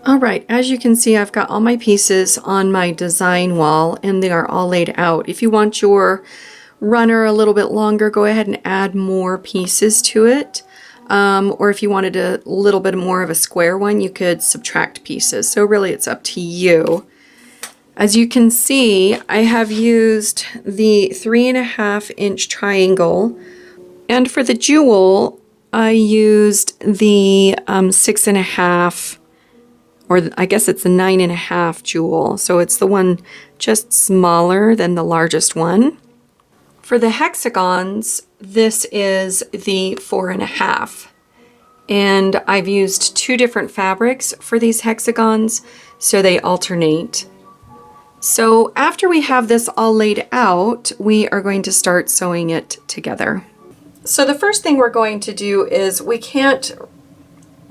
All right, as you can see, I've got all my pieces on my design wall and they are all laid out. If you want your runner a little bit longer, go ahead and add more pieces to it. Or if you wanted a little bit more of a square one, you could subtract pieces. So really it's up to you. As you can see, I have used the 3.5 inch triangle, and for the jewel, I used the 6.5, or I guess it's the 9.5 jewel. So it's the one just smaller than the largest one. For the hexagons, this is the 4.5. And I've used 2 different fabrics for these hexagons, so they alternate. So after we have this all laid out, we are going to start sewing it together. So the first thing we're going to do is we can't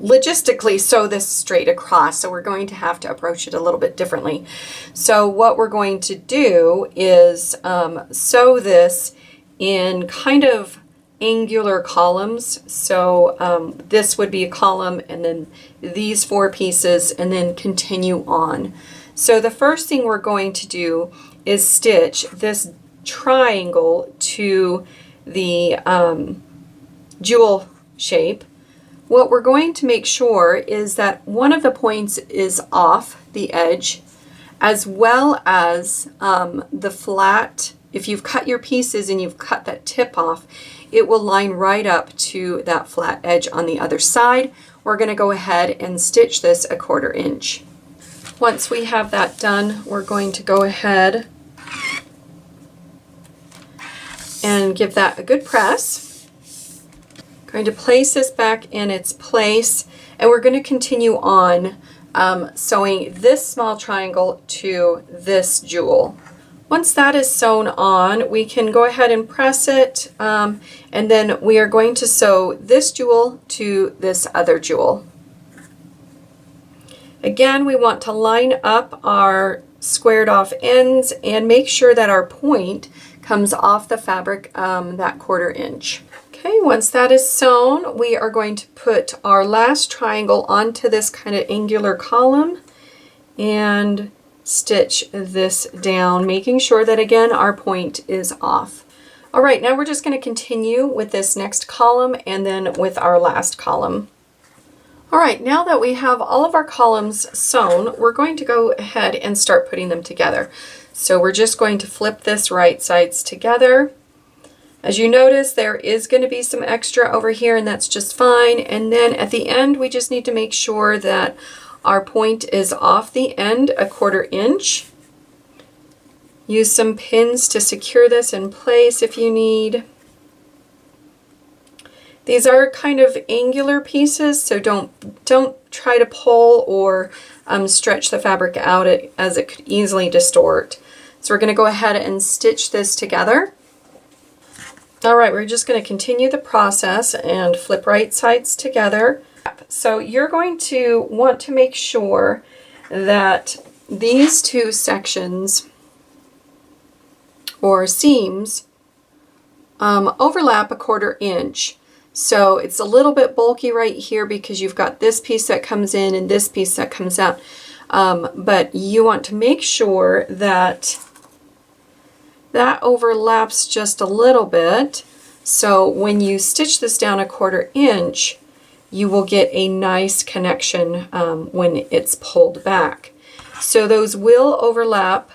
logistically sew this straight across, so we're going to have to approach it a little bit differently. So what we're going to do is sew this in kind of angular columns. So this would be a column, and then these 4 pieces, and then continue on. So the first thing we're going to do is stitch this triangle to the jewel shape. What we're going to make sure is that one of the points is off the edge, as well as the flat. If you've cut your pieces and you've cut that tip off, it will line right up to that flat edge on the other side. We're going to go ahead and stitch this 1/4 inch. Once we have that done, we're going to go ahead and give that a good press. Going to place this back in its place, and we're going to continue on sewing this small triangle to this jewel. Once that is sewn on, we can go ahead and press it, and then we are going to sew this jewel to this other jewel. Again, we want to line up our squared off ends and make sure that our point comes off the fabric that 1/4 inch. Okay, once that is sewn, we are going to put our last triangle onto this kind of angular column and stitch this down, making sure that again our point is off. All right, now we're just going to continue with this next column and then with our last column. All right, now that we have all of our columns sewn, we're going to go ahead and start putting them together. So we're just going to flip this right sides together. As you notice, there is going to be some extra over here, and that's just fine. And then at the end, we just need to make sure that our point is off the end 1/4 inch. Use some pins to secure this in place if you need. These are kind of angular pieces, so don't try to pull or stretch the fabric out as it could easily distort. So we're going to go ahead and stitch this together. All right, we're just going to continue the process and flip right sides together. So you're going to want to make sure that these 2 sections or seams overlap 1/4 inch. So it's a little bit bulky right here because you've got this piece that comes in and this piece that comes out. But you want to make sure that that overlaps just a little bit. So when you stitch this down 1/4 inch, you will get a nice connection when it's pulled back. So those will overlap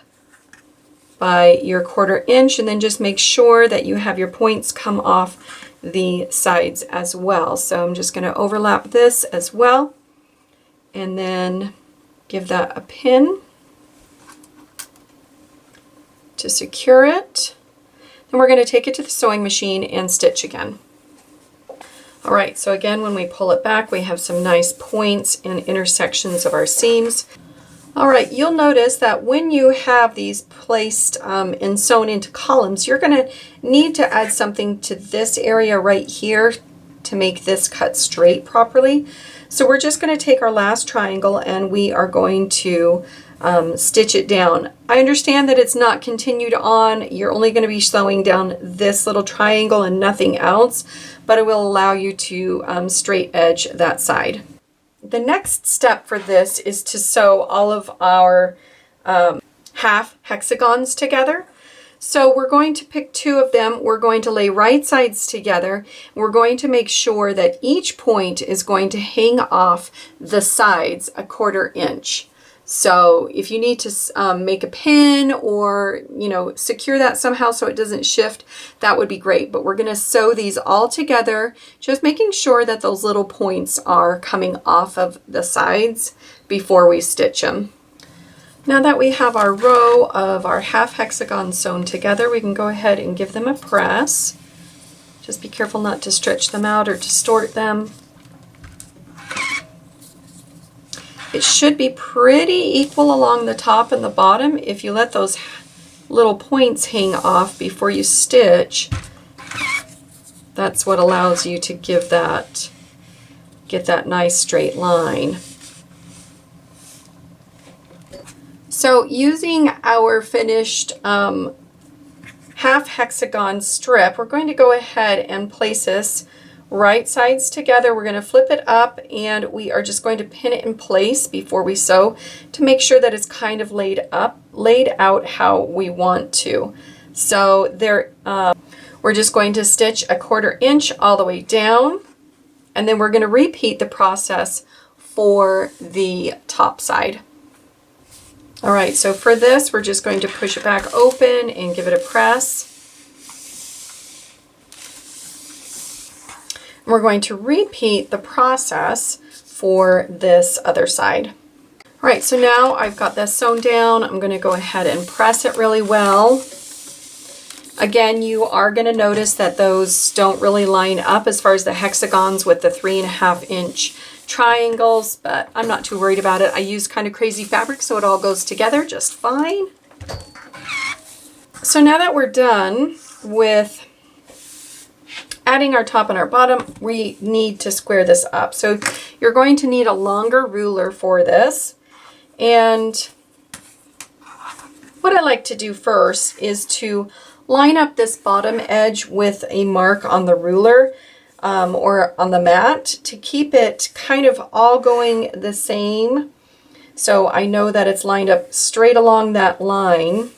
by your 1/4 inch, and then just make sure that you have your points come off the sides as well. So I'm just going to overlap this as well, and then give that a pin to secure it. Then we're going to take it to the sewing machine and stitch again. All right, so again, when we pull it back, we have some nice points and intersections of our seams. All right, you'll notice that when you have these placed and sewn into columns, you're going to need to add something to this area right here to make this cut straight properly. So we're just going to take our last triangle and we are going to stitch it down. I understand that it's not continued on. You're only going to be sewing down this little triangle and nothing else, but it will allow you to straight edge that side. the next step for this is to sew all of our half hexagons together. So we're going to pick 2 of them. We're going to lay right sides together. We're going to make sure that each point is going to hang off the sides 1/4 inch. So if you need to make a pin or, you know, secure that somehow so it doesn't shift, that would be great. But we're going to sew these all together, just making sure that those little points are coming off of the sides before we stitch them. Now that we have our row of our half hexagons sewn together, we can go ahead and give them a press. Just be careful not to stretch them out or distort them. It should be pretty equal along the top and the bottom. If you let those little points hang off before you stitch, that's what allows you to get that nice straight line. So using our finished half hexagon strip, we're going to go ahead and place this right sides together. We're going to flip it up and we are just going to pin it in place before we sew to make sure that it's kind of laid out how we want to. So there, we're just going to stitch 1/4 inch all the way down, and then we're going to repeat the process for the top side. All right, so for this, we're just going to push it back open and give it a press. And we're going to repeat the process for this other side. All right, so now I've got this sewn down. I'm going to go ahead and press it really well. Again, you are going to notice that those don't really line up as far as the hexagons with the 3.5 inch triangles, but I'm not too worried about it. I use kind of crazy fabric, so it all goes together just fine. So now that we're done with adding our top and our bottom, we need to square this up. So you're going to need a longer ruler for this. And what I like to do first is to line up this bottom edge with a mark on the ruler or on the mat to keep it kind of all going the same. So I know that it's lined up straight along that line.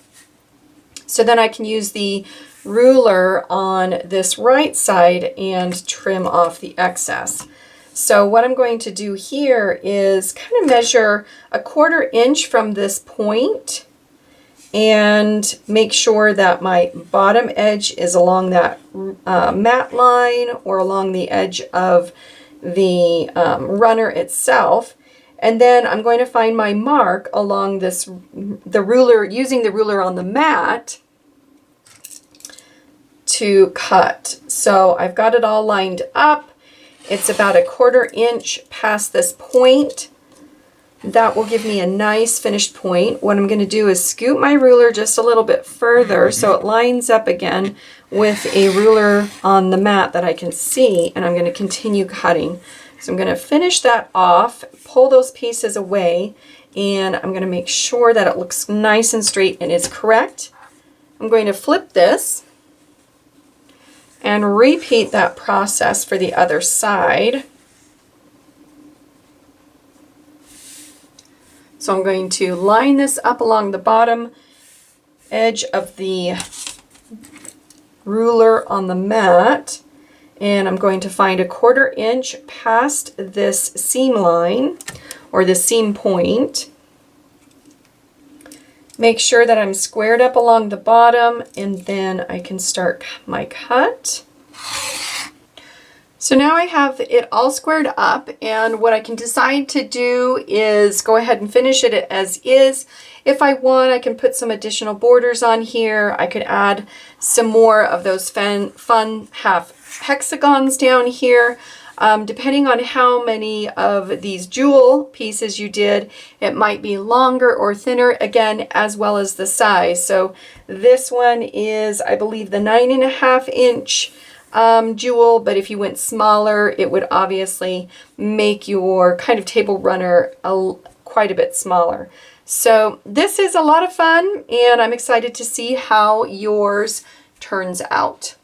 So then I can use the ruler on this right side and trim off the excess. So what I'm going to do here is kind of measure 1/4 inch from this point and make sure that my bottom edge is along that mat line or along the edge of the runner itself. And then I'm going to find my mark along the ruler, using the ruler on the mat to cut. So I've got it all lined up. It's about 1/4 inch past this point. That will give me a nice finished point. What I'm going to do is scoot my ruler just a little bit further so it lines up again with a ruler on the mat that I can see, and I'm going to continue cutting. So I'm going to finish that off, pull those pieces away, and I'm going to make sure that it looks nice and straight and is correct. I'm going to flip this and repeat that process for the other side. So I'm going to line this up along the bottom edge of the ruler on the mat, and I'm going to find 1/4 inch past this seam line or the seam point. Make sure that I'm squared up along the bottom, and then I can start my cut. So now I have it all squared up, and what I can decide to do is go ahead and finish it as is. If I want, I can put some additional borders on here. I could add some more of those fun half hexagons down here. Depending on how many of these jewel pieces you did, it might be longer or thinner, again, as well as the size. So this one is, I believe, the 9.5 inch jewel, but if you went smaller, it would obviously make your kind of table runner quite a bit smaller. So this is a lot of fun, and I'm excited to see how yours turns out.